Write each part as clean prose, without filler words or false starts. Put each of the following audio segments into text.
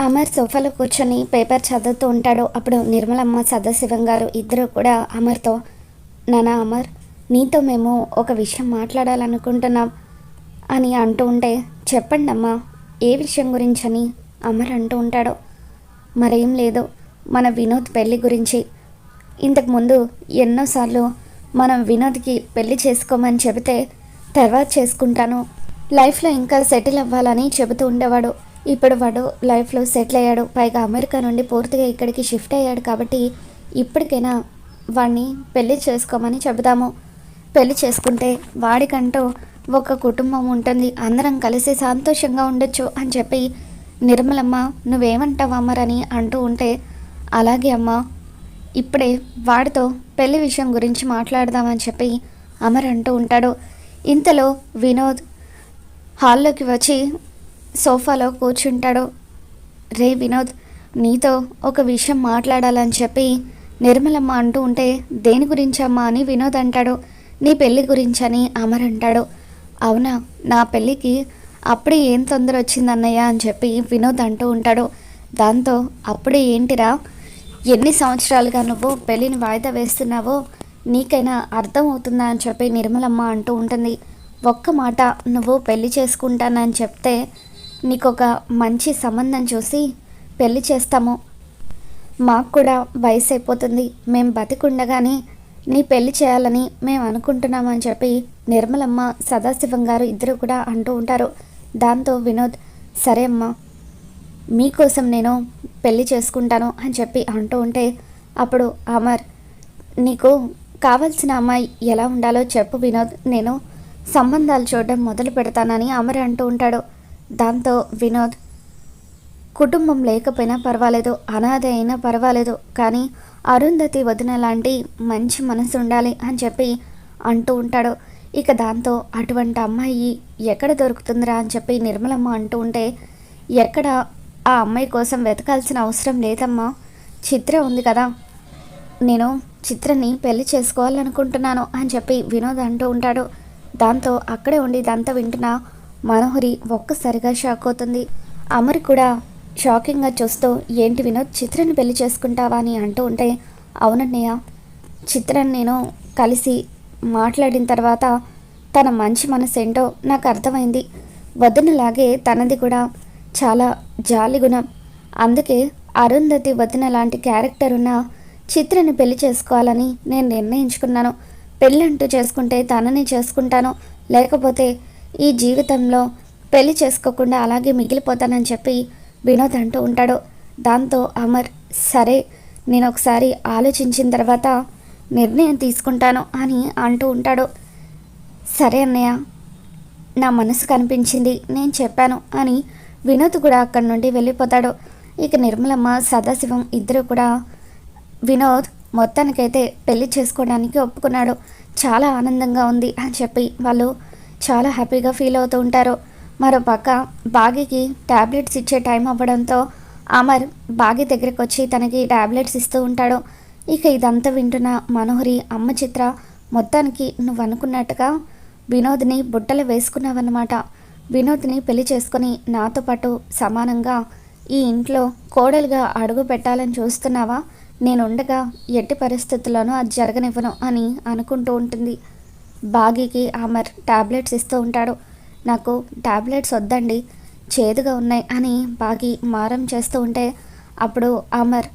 అమర్ సోఫాలో కూర్చొని పేపర్ చదువుతూ ఉంటాడు. అప్పుడు నిర్మలమ్మ, సదాశివం గారు ఇద్దరు కూడా అమర్తో, నానా అమర్, నీతో మేము ఒక విషయం మాట్లాడాలనుకుంటున్నాం అని అంటూ ఉంటే, చెప్పండి అమ్మా, ఏ విషయం గురించని అమర్ అంటూ ఉంటాడు. మరేం లేదు, మన వినోద్ పెళ్ళి గురించి. ఇంతకుముందు ఎన్నోసార్లు మనం వినోద్కి పెళ్ళి చేసుకోమని చెబితే తర్వాత చేసుకుంటాను, లైఫ్లో ఇంకా సెటిల్ అవ్వాలని చెబుతూ ఉండేవాడు. ఇప్పుడు వాడు లైఫ్లో సెటిల్ అయ్యాడు, పైగా అమెరికా నుండి పూర్తిగా ఇక్కడికి షిఫ్ట్ అయ్యాడు. కాబట్టి ఇప్పటికైనా వాడిని పెళ్ళి చేసుకోమని చెబుదాము. పెళ్ళి చేసుకుంటే వాడికంటూ ఒక కుటుంబం ఉంటుంది, అందరం కలిసి సంతోషంగా ఉండొచ్చు అని చెప్పి నిర్మలమ్మ నువ్వేమంటావు అమర్ అని అంటూ ఉంటే, అలాగే అమ్మ, ఇప్పుడే వాడితో పెళ్లి విషయం గురించి మాట్లాడదామని చెప్పి అమర్ అంటూ ఉంటాడు. ఇంతలో వినోద్ హాల్లోకి వచ్చి సోఫాలో కూర్చుంటాడు. రే వినోద్, నీతో ఒక విషయం మాట్లాడాలని చెప్పి నిర్మలమ్మ అంటూ ఉంటే, దేని గురించమ్మా అని వినోద్ అంటాడు. నీ పెళ్ళి గురించని అమర్ అంటాడు. అవునా, నా పెళ్ళికి అప్పుడే ఏం తొందర వచ్చిందన్నయ్య అని చెప్పి వినోద్ అంటూ ఉంటాడు. దాంతో అప్పుడే ఏంటిరా, ఎన్ని సంవత్సరాలుగా నువ్వు పెళ్ళిని వాయిదా వేస్తున్నావో నీకైనా అర్థం అవుతుందా అని చెప్పి నిర్మలమ్మ అంటూ ఉంటుంది. ఒక్క మాట, నువ్వు పెళ్ళి చేసుకుంటానని చెప్తే నీకు ఒక మంచి సంబంధం చూసి పెళ్ళి చేస్తాము, మాకు కూడా వయసు అయిపోతుంది, మేము బతికుండగానే నీ పెళ్ళి చేయాలని మేము అనుకుంటున్నామని చెప్పి నిర్మలమ్మ, సదాశివం గారు ఇద్దరు కూడా అంటూ ఉంటారు. దాంతో వినోద్, సరే అమ్మా, మీకోసం నేను పెళ్ళి చేసుకుంటాను అని చెప్పి అంటూ ఉంటే, అప్పుడు అమర్, నీకు కావాల్సిన అమ్మాయి ఎలా ఉండాలో చెప్పు వినోద్, నేను సంబంధాలు చూడడం మొదలు పెడతానని అమర్ అంటూ ఉంటాడు. దాంతో వినోద్, కుటుంబం లేకపోయినా పర్వాలేదు, అనాథ అయినా పర్వాలేదు, కానీ అరుంధతి వదిన లాంటి మంచి మనసు ఉండాలి అని చెప్పి అంటూ ఉంటాడు. ఇక దాంతో అటువంటి అమ్మాయి ఎక్కడ దొరుకుతుందిరా అని చెప్పి నిర్మలమ్మ అంటూ ఉంటే, ఎక్కడ ఆ అమ్మాయి కోసం వెతకాల్సిన అవసరం లేదమ్మా, చిత్ర ఉంది కదా, నేను చిత్రని పెళ్లి చేసుకోవాలనుకుంటున్నాను అని చెప్పి వినోద్ అంటూ ఉంటాడు. దాంతో అక్కడే ఉండి ఇదంతా వింటున్న మనోహరి ఒక్కసారిగా షాక్ అవుతుంది. అమర్ కూడా షాకింగ్గా చూస్తూ, ఏంటి వినోద్, చిత్రని పెళ్లి చేసుకుంటావా అని అంటూ ఉంటే, అవునన్నయ్య, చిత్రని నేను కలిసి మాట్లాడిన తర్వాత తన మంచి మనసు ఏంటో నాకు అర్థమైంది. వదినలాగే తనది కూడా చాలా జాలి గుణం, అందుకే అరుంధతి వదిన లాంటి క్యారెక్టర్ ఉన్న చిత్రని పెళ్లి చేసుకోవాలని నేను నిర్ణయించుకున్నాను. పెళ్ళంటూ చేసుకుంటే తనని చేసుకుంటాను, లేకపోతే ఈ జీవితంలో పెళ్లి చేసుకోకుండా అలాగే మిగిలిపోతానని చెప్పి వినోద్ అంటూ ఉంటాడు. దాంతో అమర్, సరే, నేను ఒకసారి ఆలోచించిన తర్వాత నిర్ణయం తీసుకుంటాను అని అంటూ ఉంటాడు. సరే అన్నయ్య, నా మనసు కనిపించింది, నేను చెప్పాను అని వినోద్ కూడా అక్కడి నుండి వెళ్ళిపోతాడు. ఇక నిర్మలమ్మ, సదాశివం ఇద్దరు కూడా వినోద్ మొత్తానికైతే పెళ్లి చేసుకోవడానికి ఒప్పుకున్నాడు, చాలా ఆనందంగా ఉంది అని చెప్పి వాళ్ళు చాలా హ్యాపీగా ఫీల్ అవుతూ ఉంటారు. మరోపక్క బాగీకి ట్యాబ్లెట్స్ ఇచ్చే టైం అవ్వడంతో అమర్ బాగీ దగ్గరికి వచ్చి తనకి ట్యాబ్లెట్స్ ఇస్తూ ఉంటాడు. ఇక ఇదంతా వింటున్న మనోహరి, అమ్మ చిత్ర, మొత్తానికి నువ్వు అనుకున్నట్టుగా వినోద్ని బుట్టలు వేసుకున్నావన్నమాట. వినోద్ని పెళ్లి చేసుకొని నాతో పాటు సమానంగా ఈ ఇంట్లో కోడలుగా అడుగు పెట్టాలని చూస్తున్నావా? నేనుండగా ఎట్టి పరిస్థితుల్లోనూ అది జరగనివ్వను అని అనుకుంటూ ఉంటుంది. బాగీకి అమర్ ట్యాబ్లెట్స్ ఇస్తూ ఉంటాడు. నాకు ట్యాబ్లెట్స్ వద్దండి, చేదుగా ఉన్నాయి అని బాగీ మారం చేస్తూ ఉంటే, అప్పుడు అమర్,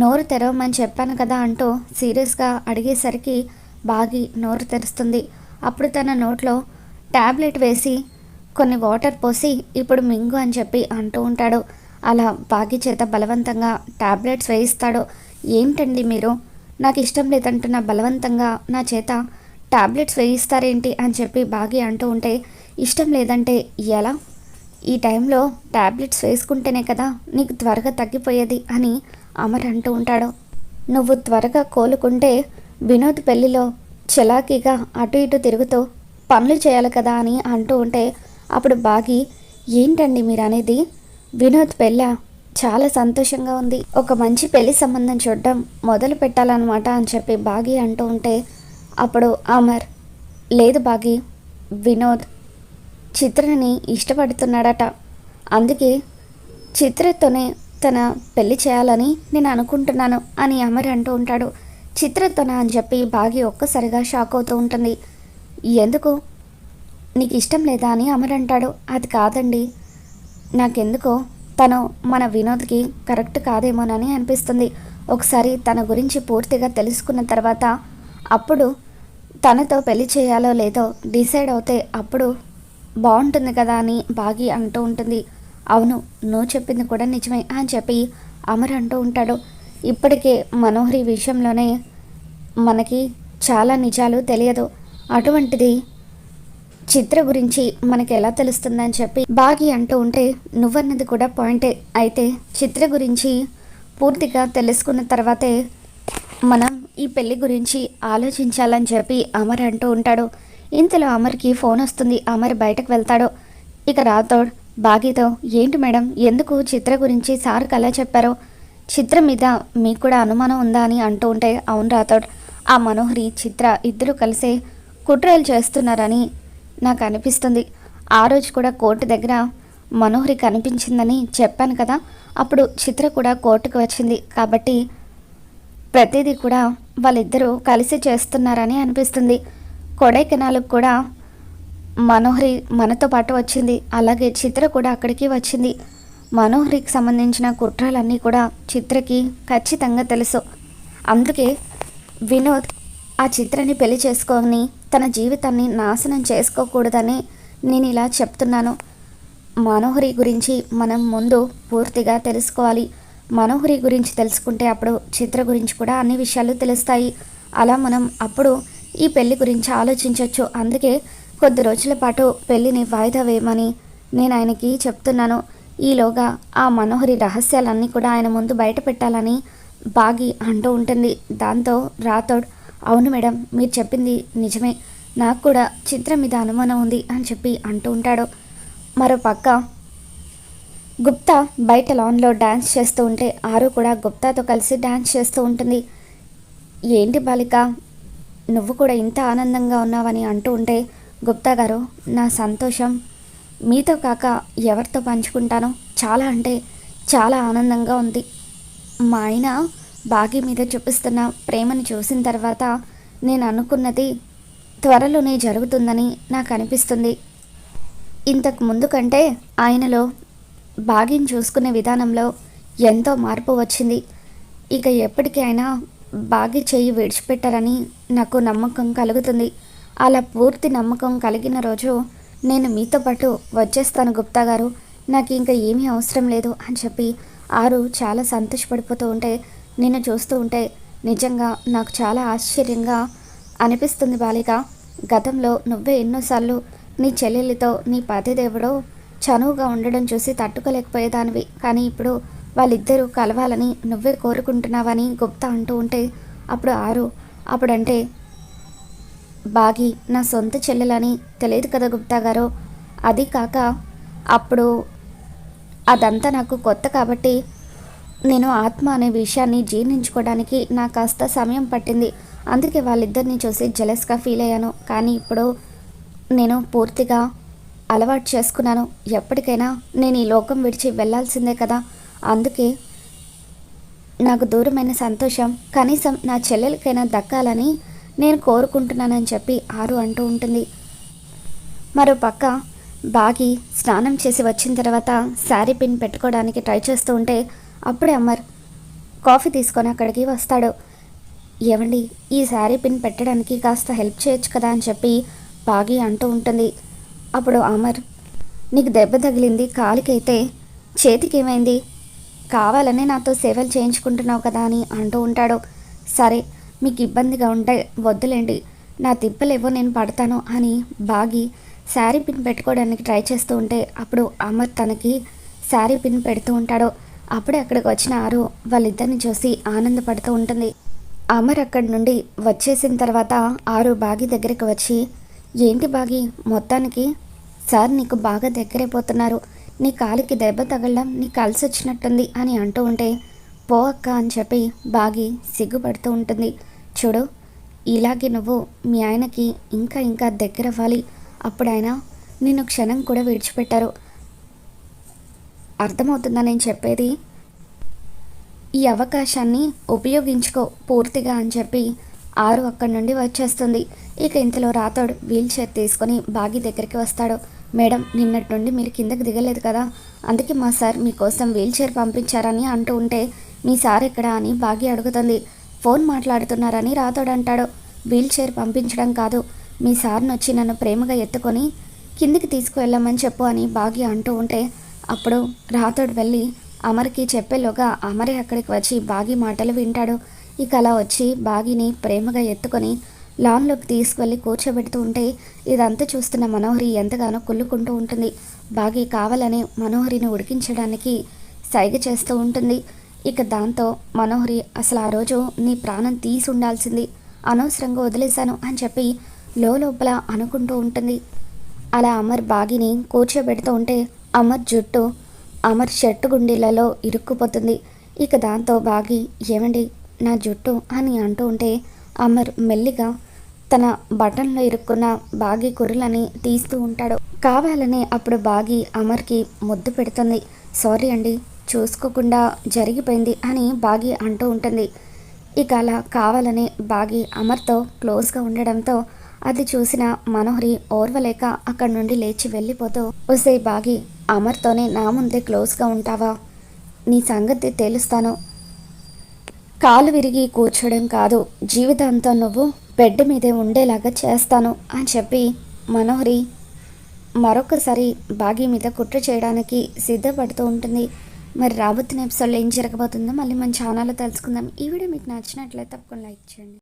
నోరు తెరవమని చెప్పాను కదా అంటూ సీరియస్గా అడిగేసరికి బాగీ నోరు తెరుస్తుంది. అప్పుడు తన నోట్లో ట్యాబ్లెట్ వేసి కొన్ని వాటర్ పోసి ఇప్పుడు మింగు అని చెప్పి అంటూ ఉంటాడు. అలా బాగీ చేత బలవంతంగా ట్యాబ్లెట్స్ వేయిస్తాడు. ఏంటండి మీరు, నాకు ఇష్టం లేదంటున్న బలవంతంగా నా చేత ట్యాబ్లెట్స్ వేయిస్తారేంటి అని చెప్పి బాగీ అంటూ ఉంటే, ఇష్టం లేదంటే ఎలా, ఈ టైంలో ట్యాబ్లెట్స్ వేసుకుంటేనే కదా నీకు త్వరగా తగ్గిపోయేది అని అమర్ అంటూ ఉంటాడు. నువ్వు త్వరగా కోలుకుంటే వినోద్ పెళ్లిలో చలాకీగా అటు ఇటు తిరుగుతూ పనులు చేయాలి కదా అని అంటూ ఉంటే, అప్పుడు బాగీ, ఏంటండి మీరు అనేది, వినోద్ పెళ్ళ చాలా సంతోషంగా ఉంది, ఒక మంచి పెళ్లి సంబంధం చూడడం మొదలు పెట్టాలన్నమాట అని చెప్పి బాగీ అంటూ ఉంటే, అప్పుడు అమర్, లేదు బాగీ, వినోద్ చిత్రని ఇష్టపడుతున్నాడట, అందుకే చిత్రతోనే తన పెళ్లి చేయాలని నేను అనుకుంటున్నాను అని అమర్ అంటూ ఉంటాడు. చిత్రతోన అని చెప్పి బాగి ఒక్కసారిగా షాక్ అవుతూ ఉంటుంది. ఎందుకు, నీకు ఇష్టం లేదా అని అమర్ అంటాడు. అది కాదండి, నాకెందుకో తను మన వినోద్కి కరెక్ట్ కాదేమోనని అనిపిస్తుంది. ఒకసారి తన గురించి పూర్తిగా తెలుసుకున్న తర్వాత అప్పుడు తనతో పెళ్లి చేయాలో లేదో డిసైడ్ అవుతే అప్పుడు బాగుంటుంది కదా అని బాగి అంటూ ఉంటుంది. అవును, నువ్వు చెప్పింది కూడా నిజమే అని చెప్పి అమర్ అంటూ ఉంటాడు. ఇప్పటికే మనోహరి విషయంలోనే మనకి చాలా నిజాలు తెలియదు, అటువంటిది చిత్ర గురించి మనకి ఎలా తెలుస్తుందని చెప్పి బాగి అంటూ ఉంటే, నువ్వన్నది కూడా పాయింటే. అయితే చిత్ర గురించి పూర్తిగా తెలుసుకున్న తర్వాతే మనం ఈ పెళ్లి గురించి ఆలోచించాలని చెప్పి అమర్ అంటూ ఉంటాడు. ఇంతలో అమర్కి ఫోన్ వస్తుంది. అమర్ బయటకు వెళ్తాడు. ఇక రాథోడ్ బాగితో, ఏంటి మేడం, ఎందుకు చిత్ర గురించి సార్కి అలా చెప్పారో, చిత్ర మీద మీకు కూడా అనుమానం ఉందా అని అంటూ ఉంటే, అవును రాథోడ్, ఆ మనోహరి చిత్ర ఇద్దరు కలిసే కుట్రలు చేస్తున్నారని నాకు అనిపిస్తుంది. ఆ రోజు కూడా కోర్టు దగ్గర మనోహరి కనిపించిందని చెప్పాను కదా, అప్పుడు చిత్ర కూడా కోర్టుకు వచ్చింది కాబట్టి ప్రతిదీ కూడా వాళ్ళిద్దరూ కలిసి చేస్తున్నారని అనిపిస్తుంది. కొడైకెనాల్కు కూడా మనోహరి మనతో పాటు వచ్చింది, అలాగే చిత్ర కూడా అక్కడికి వచ్చింది. మనోహరికి సంబంధించిన కుట్రలన్నీ కూడా చిత్రకి ఖచ్చితంగా తెలుసు. అందుకే వినోద్ ఆ చిత్రని పెళ్లి చేసుకొని తన జీవితాన్ని నాశనం చేసుకోకూడదని నేను ఇలా చెప్తున్నాను. మనోహరి గురించి మనం ముందు పూర్తిగా తెలుసుకోవాలి. మనోహరి గురించి తెలుసుకుంటే అప్పుడు చిత్ర గురించి కూడా అన్ని విషయాలు తెలుస్తాయి. అలా మనం అప్పుడు ఈ పెళ్లి గురించి ఆలోచించవచ్చు. అందుకే కొద్ది రోజుల పాటు పెళ్లిని వాయిదా వేయమని నేను ఆయనకి చెప్తున్నాను. ఈలోగా ఆ మనోహరి రహస్యాలన్నీ కూడా ఆయన ముందు బయట పెట్టాలని బాగి అంటూ ఉంటుంది. దాంతో రాథోడ్, అవును మేడం, మీరు చెప్పింది నిజమే, నాకు కూడా చిత్ర మీద అనుమానం ఉంది అని చెప్పి అంటూ ఉంటాడు. మరో పక్క గుప్తా బయట లాన్లో డ్యాన్స్ చేస్తూ ఉంటే ఆరు కూడా గుప్తాతో కలిసి డ్యాన్స్ చేస్తూ ఉంటుంది. ఏంటి బాలిక, నువ్వు కూడా ఇంత ఆనందంగా ఉన్నావని అంటూ ఉంటే, గుప్తా గారు, నా సంతోషం మీతో కాక ఎవరితో పంచుకుంటానో, చాలా అంటే చాలా ఆనందంగా ఉంది. మా ఆయన బాగి మీద చూపిస్తున్న ప్రేమను చూసిన తర్వాత నేను అనుకున్నది త్వరలోనే జరుగుతుందని నాకు అనిపిస్తుంది. ఇంతకు ముందు కంటే ఆయనలో బాగిని చూసుకునే విధానంలో ఎంతో మార్పు వచ్చింది. ఇక ఎప్పటికైనా బాగి చేయి విడిచిపెట్టారని నాకు నమ్మకం కలుగుతుంది. అలా పూర్తి నమ్మకం కలిగిన రోజు నేను మీతో పాటు వచ్చేస్తాను గుప్తా గారు, నాకు ఇంకా ఏమీ అవసరం లేదు అని చెప్పి ఆరు చాలా సంతోషపడిపోతూ ఉంటే, నిన్ను చూస్తూ ఉంటే నిజంగా నాకు చాలా ఆశ్చర్యంగా అనిపిస్తుంది బాలిక. గతంలో నువ్వే ఎన్నోసార్లు నీ చెల్లెలితో నీ పతిదేవుడో చనువుగా ఉండడం చూసి తట్టుకోలేకపోయేదానివి, కానీ ఇప్పుడు వాళ్ళిద్దరూ కలవాలని నువ్వే కోరుకుంటున్నావని గుప్తా అంటూ ఉంటే, అప్పుడు ఆరు, అప్పుడంటే బాగి నా సొంత చెల్లెలని తెలియదు కదా గుప్తా గారు, అది కాక అప్పుడు అదంతా నాకు కొత్త కాబట్టి నేను ఆత్మ అనే విషయాన్ని జీర్ణించుకోవడానికి నాకు కాస్త సమయం పట్టింది. అందుకే వాళ్ళిద్దరిని చూసి జెలస్గా ఫీల్ అయ్యాను. కానీ ఇప్పుడు నేను పూర్తిగా అలవాటు చేసుకున్నాను. ఎప్పటికైనా నేను ఈ లోకం విడిచి వెళ్ళాల్సిందే కదా, అందుకే నాకు దూరమైన సంతోషం కనీసం నా చెల్లెలకైనా దక్కాలని నేను కోరుకుంటున్నానని చెప్పి ఆరు అంటూ ఉంటుంది. మరో పక్క బాగి స్నానం చేసి వచ్చిన తర్వాత శారీ పిన్ పెట్టుకోవడానికి ట్రై చేస్తూ ఉంటే అప్పుడే అమర్ కాఫీ తీసుకొని అక్కడికి వస్తాడు. ఏవండి, ఈ శారీ పిన్ పెట్టడానికి కాస్త హెల్ప్ చేయొచ్చు కదా అని చెప్పి బాగి అంటూ ఉంటుంది. అప్పుడు అమర్, నీకు దెబ్బ తగిలింది కాలికైతే, చేతికి ఏమైంది, కావాలనే నాతో సేవలు చేయించుకుంటున్నావు కదా అని అంటూ ఉంటాడు. సరే, మీకు ఇబ్బందిగా ఉంటే వద్దులేండి, నా తిప్పలేవో నేను పడతాను అని బాగి శారీ పిన్ పెట్టుకోవడానికి ట్రై చేస్తూ ఉంటే అప్పుడు అమర్ తనకి శారీ పిన్ పెడుతూ ఉంటాడు. అప్పుడే అక్కడికి వచ్చిన ఆరు వాళ్ళిద్దరిని చూసి ఆనందపడుతూ ఉంటుంది. అమర్ అక్కడి నుండి వచ్చేసిన తర్వాత ఆరు బాగి దగ్గరికి వచ్చి, ఏంటి బాగి, మొత్తానికి సార్ నీకు బాగా దగ్గరైపోతున్నారు, నీ కాలికి దెబ్బ తగలడం నీకు కలిసి వచ్చినట్టుంది అని అంటూ ఉంటే, పో అక్క అని చెప్పి బాగి సిగ్గుపడుతూ ఉంటుంది. చూడు, ఇలాగే నువ్వు మీ ఆయనకి ఇంకా ఇంకా దగ్గర అవ్వాలి, అప్పుడు ఆయన నిన్ను క్షణం కూడా విడిచిపెట్టారు. అర్థమవుతుందా నేను చెప్పేది? ఈ అవకాశాన్ని ఉపయోగించుకో పూర్తిగా అని చెప్పి ఆరు అక్కడి నుండి వచ్చేస్తుంది. ఇక ఇంతలో రాతోడు వీల్ చైర్ తీసుకొని బాగి దగ్గరికి వస్తాడు. మేడం, నిన్నటి నుండి మీరు కిందకి దిగలేదు కదా, అందుకే మా సార్ మీకోసం వీల్ చైర్ పంపించారని అంటూ ఉంటే మీ సార్ ఎక్కడా అని బాగి అడుగుతుంది. ఫోన్ మాట్లాడుతున్నారని రాతోడు అంటాడు. వీల్ చైర్ పంపించడం కాదు, మీ సార్ని వచ్చి నన్ను ప్రేమగా ఎత్తుకొని కిందికి తీసుకువెళ్ళమని చెప్పు అని బాగి అంటూ ఉంటే అప్పుడు రాతోడు వెళ్ళి అమర్కి చెప్పేలోగా అమరే అక్కడికి వచ్చి బాగి మాటలు వింటాడు. ఇక అలా వచ్చి బాగిని ప్రేమగా ఎత్తుకొని లాన్లోకి తీసుకువెళ్ళి కూర్చోబెడుతూ ఉంటే ఇదంతా చూస్తున్న మనోహరి ఎంతగానో కుళ్ళుకుంటూ ఉంటుంది. బాగి కావాలని మనోహరిని ఉడికించడానికి సైగ చేస్తూ ఉంటుంది. ఇక దాంతో మనోహరి అసలు ఆ రోజు నీ ప్రాణం తీసి ఉండాల్సింది, అనవసరంగా వదిలేశాను అని చెప్పి లోపల అనుకుంటూ ఉంటుంది. అలా అమర్ బాగిని కూర్చోబెడుతూ ఉంటే అమర్ జుట్టు అమర్ షర్టు గుండీలలో ఇరుక్కుపోతుంది. ఇక దాంతో బాగి ఏమండి నా జుట్టు అని అంటూ ఉంటే అమర్ మెల్లిగా తన బటన్లో ఇరుక్కున్న బాగి కుర్రలని తీస్తూ ఉంటాడు. కావాలని అప్పుడు బాగి అమర్కి ముద్దు పెడుతుంది. సారీ అండి, చూసుకోకుండా జరిగిపోయింది అని బాగి అంటూ ఉంటుంది. ఇక అలా కావాలని బాగి అమర్తో క్లోజ్గా ఉండడంతో అది చూసిన మనోహరి ఓర్వలేక అక్కడి నుండి లేచి వెళ్ళిపోతూ, ఒసే బాగి, అమర్తోనే నా ముందే క్లోజ్గా ఉంటావా? నీ సంగతి తెలుస్తాను. కాలు విరిగి కూర్చోడం కాదు, జీవితాంతం నువ్వు బెడ్ మీదే ఉండేలాగా చేస్తాను అని చెప్పి మనోహరి మరొకసారి బాగి మీద కుట్ర చేయడానికి సిద్ధపడుతూ ఉంటుంది. మరి రాబోతున్న ఎపిసోడ్లో ఏం జరగబోతుందో మళ్ళీ మన ఛానల్లో తెలుసుకుందాం. ఈ వీడియో మీకు నచ్చినట్లయితే తప్పకుండా లైక్ చేయండి.